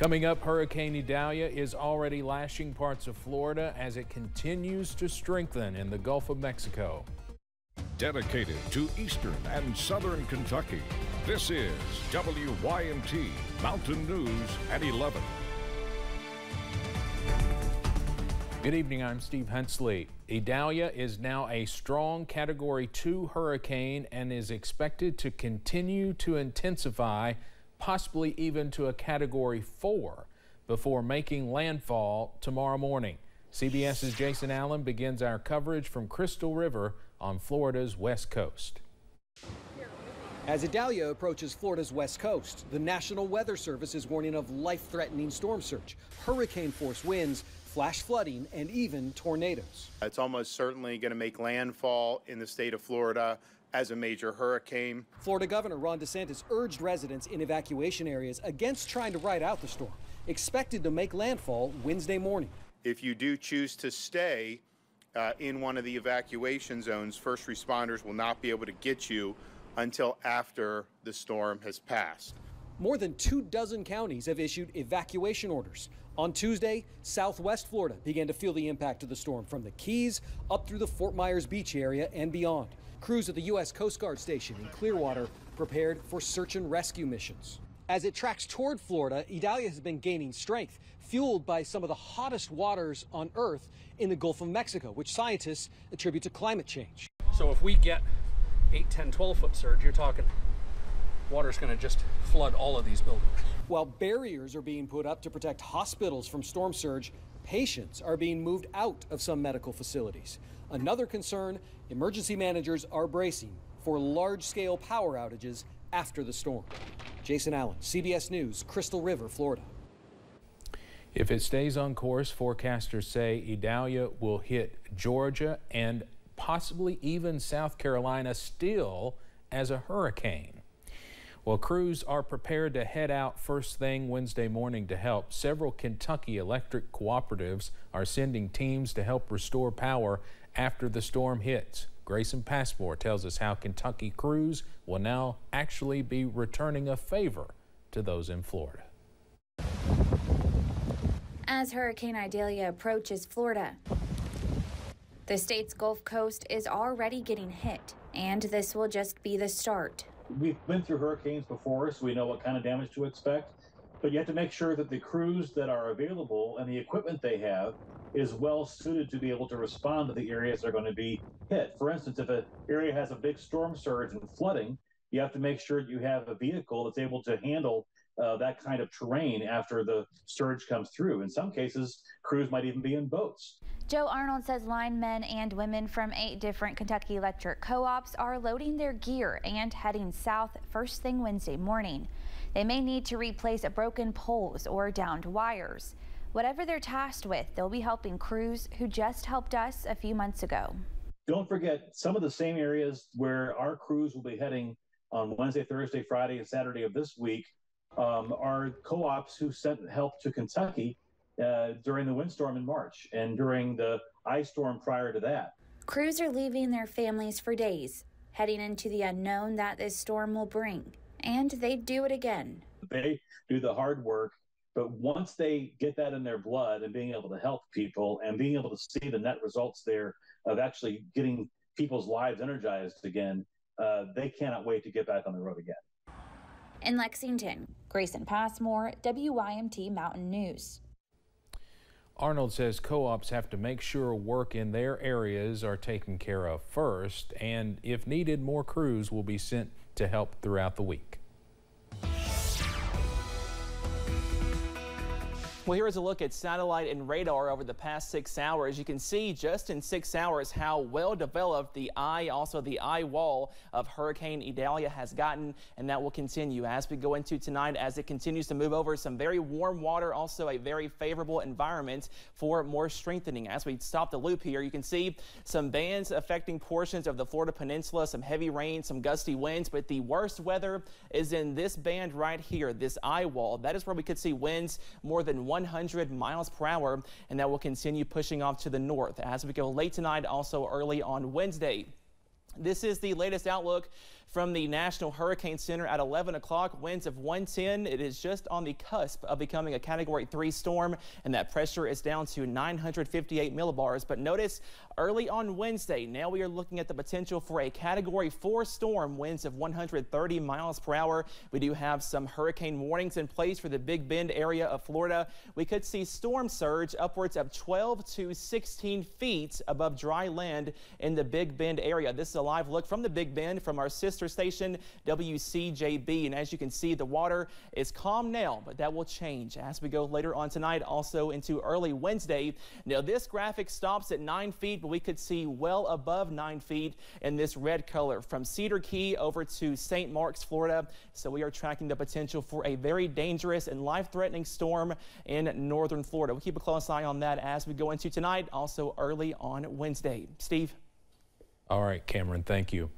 Coming up, Hurricane Idalia is already lashing parts of Florida as it continues to strengthen in the Gulf of Mexico. Dedicated to eastern and southern Kentucky, this is WYMT Mountain News at 11. Good evening, I'm Steve Hensley. Idalia is now a strong Category 2 hurricane and is expected to continue to intensify, possibly even to a Category 4 before making landfall tomorrow morning. CBS's Jason Allen begins our coverage from Crystal River on Florida's west coast. As Idalia approaches Florida's west coast, the National Weather Service is warning of life-threatening storm surge, hurricane-force winds, flash flooding, and even tornadoes. It's almost certainly going to make landfall in the state of Florida as a major hurricane. Florida Governor Ron DeSantis urged residents in evacuation areas against trying to ride out the storm, expected to make landfall Wednesday morning. If you do choose to stay in one of the evacuation zones, first responders will not be able to get you until after the storm has passed. More than 24 counties have issued evacuation orders. On Tuesday, southwest Florida began to feel the impact of the storm from the Keys up through the Fort Myers Beach area and beyond. Crews at the U.S. Coast Guard station in Clearwater prepared for search and rescue missions. As it tracks toward Florida, Idalia has been gaining strength, fueled by some of the hottest waters on Earth in the Gulf of Mexico, which scientists attribute to climate change. So if we get 8, 10, 12-foot surge, you're talking water's going to just flood all of these buildings. While barriers are being put up to protect hospitals from storm surge, patients are being moved out of some medical facilities. Another concern, emergency managers are bracing for large-scale power outages after the storm. Jason Allen, CBS News, Crystal River, Florida. If it stays on course, forecasters say Idalia will hit Georgia and possibly even South Carolina still as a hurricane. Well, crews are prepared to head out first thing Wednesday morning to help. Several Kentucky electric cooperatives are sending teams to help restore power after the storm hits. Grayson Passmore tells us how Kentucky crews will now actually be returning a favor to those in Florida. As Hurricane Idalia approaches Florida, the state's Gulf Coast is already getting hit, and this will just be the start. We've been through hurricanes before, so we know what kind of damage to expect. But you have to make sure that the crews that are available and the equipment they have is well suited to be able to respond to the areas that are going to be hit. For instance, if an area has a big storm surge and flooding, you have to make sure you have a vehicle that's able to handle that kind of terrain after the surge comes through. In some cases, crews might even be in boats. Joe Arnold says linemen and women from 8 different Kentucky Electric co-ops are loading their gear and heading south first thing Wednesday morning. They may need to replace broken poles or downed wires. Whatever they're tasked with, they'll be helping crews who just helped us a few months ago. Don't forget some of the same areas where our crews will be heading on Wednesday, Thursday, Friday, and Saturday of this week are co-ops who sent help to Kentucky during the windstorm in March and during the ice storm prior to that. Crews are leaving their families for days, heading into the unknown that this storm will bring. And they do it again. They do the hard work, but once they get that in their blood and being able to help people and being able to see the net results there of actually getting people's lives energized again, they cannot wait to get back on the road again. In Lexington, Grayson Passmore, WYMT Mountain News. Arnold says co-ops have to make sure work in their areas are taken care of first, and if needed, more crews will be sent to help throughout the week. Well, here is a look at satellite and radar over the past 6 hours. You can see just in 6 hours how well developed the eye, also the eye wall of Hurricane Idalia has gotten, and that will continue as we go into tonight as it continues to move over some very warm water, also a very favorable environment for more strengthening. As we stop the loop here, you can see some bands affecting portions of the Florida Peninsula, some heavy rain, some gusty winds, but the worst weather is in this band right here, this eye wall. That is where we could see winds more than 100 miles per hour, and that will continue pushing off to the north as we go late tonight, also early on Wednesday. This is the latest outlook from the National Hurricane Center at 11 o'clock. Winds of 110. It is just on the cusp of becoming a Category 3 storm, and that pressure is down to 958 millibars. But notice early on Wednesday, now we are looking at the potential for a Category 4 storm, winds of 130 miles per hour. We do have some hurricane warnings in place for the Big Bend area of Florida. We could see storm surge upwards of 12 to 16 feet above dry land in the Big Bend area. This is a live look from the Big Bend from our sister station WCJB, and as you can see, the water is calm now, but that will change as we go later on tonight, also into early Wednesday. Now this graphic stops at 9 feet, but we could see well above 9 feet in this red color from Cedar Key over to St. Marks, Florida. So we are tracking the potential for a very dangerous and life-threatening storm in northern Florida. We'll keep a close eye on that as we go into tonight, also early on Wednesday. Steve? All right, Cameron, thank you.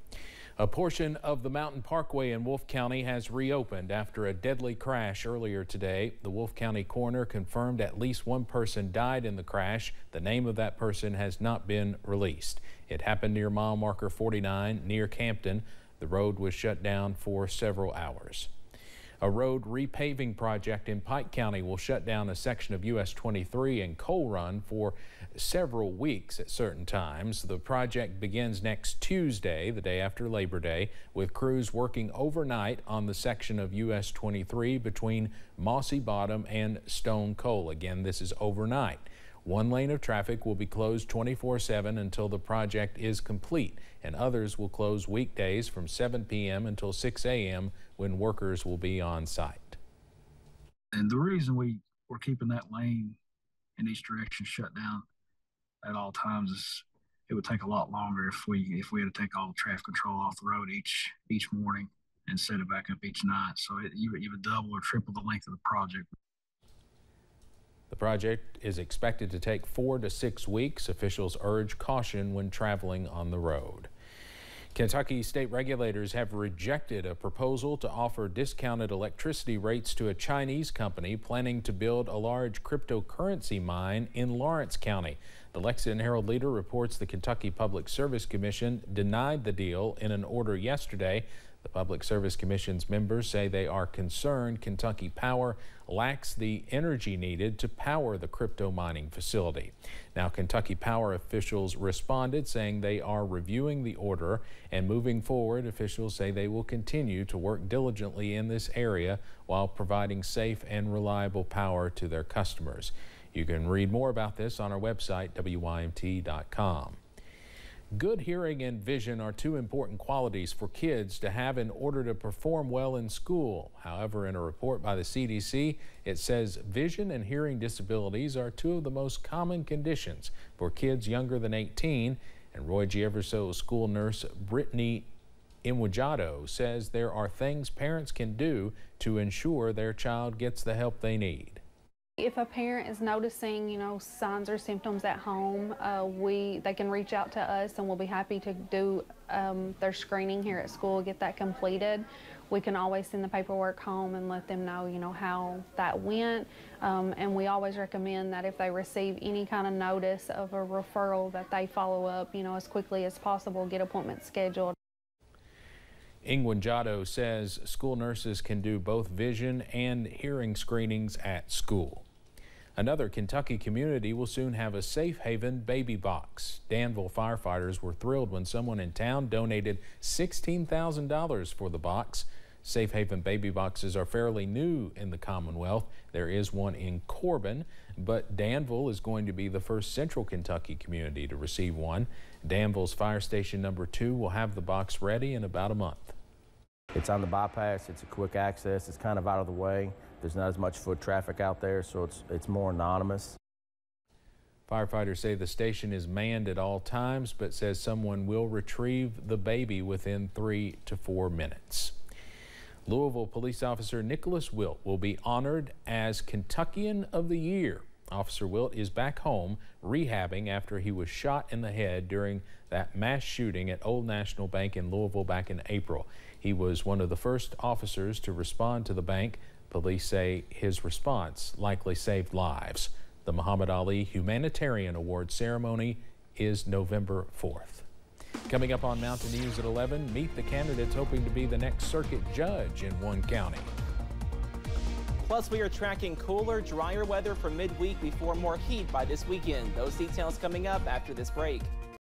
A portion of the Mountain Parkway in Wolfe County has reopened after a deadly crash earlier today. The Wolfe County coroner confirmed at least one person died in the crash. The name of that person has not been released. It happened near mile marker 49 near Campton. The road was shut down for several hours. A road repaving project in Pike County will shut down a section of US 23 and Coal Run for several weeks at certain times. The project begins next Tuesday, the day after Labor Day, with crews working overnight on the section of US 23 between Mossy Bottom and Stone Coal. Again, this is overnight. One lane of traffic will be closed 24/7 until the project is complete, and others will close weekdays from 7 p.m. until 6 a.m. when workers will be on site. And the reason we're keeping that lane in each direction shut down at all times is it would take a lot longer if we had to take all the traffic control off the road each morning and set it back up each night. So you would double or triple the length of the project. The project is expected to take 4 to 6 weeks. Officials urge caution when traveling on the road. Kentucky state regulators have rejected a proposal to offer discounted electricity rates to a Chinese company planning to build a large cryptocurrency mine in Lawrence County. The Lexington Herald Leader reports the Kentucky Public Service Commission denied the deal in an order yesterday. The Public Service Commission's members say they are concerned Kentucky Power lacks the energy needed to power the crypto mining facility. Now, Kentucky Power officials responded saying they are reviewing the order, and moving forward, officials say they will continue to work diligently in this area while providing safe and reliable power to their customers. You can read more about this on our website, WYMT.com. Good hearing and vision are two important qualities for kids to have in order to perform well in school. However, in a report by the CDC, it says vision and hearing disabilities are two of the most common conditions for kids younger than 18. And Roy G. Everso school nurse Brittany Imwajado says there are things parents can do to ensure their child gets the help they need. If a parent is noticing, signs or symptoms at home, they can reach out to us and we'll be happy to do their screening here at school, get that completed. We can always send the paperwork home and let them know, how that went. And we always recommend that if they receive any kind of notice of a referral that they follow up, as quickly as possible, get appointments scheduled. Ingwanjado says school nurses can do both vision and hearing screenings at school. Another Kentucky community will soon have a safe haven baby box. Danville firefighters were thrilled when someone in town donated $16,000 for the box. Safe haven baby boxes are fairly new in the Commonwealth. There is one in Corbin, but Danville is going to be the first central Kentucky community to receive one. Danville's Fire Station number 2 will have the box ready in about a month. It's on the bypass, it's a quick access, it's kind of out of the way. There's not as much foot traffic out there, so it's more anonymous. Firefighters say the station is manned at all times, but says someone will retrieve the baby within 3 to 4 minutes. Louisville police officer Nicholas Wilt will be honored as Kentuckian of the Year. Officer Wilt is back home rehabbing after he was shot in the head during that mass shooting at Old National Bank in Louisville back in April. He was one of the first officers to respond to the bank. Police say his response likely saved lives. The Muhammad Ali Humanitarian Award ceremony is November 4th. Coming up on Mountain News at 11, meet the candidates hoping to be the next circuit judge in one county. Plus, we are tracking cooler, drier weather for midweek before more heat by this weekend. Those details coming up after this break.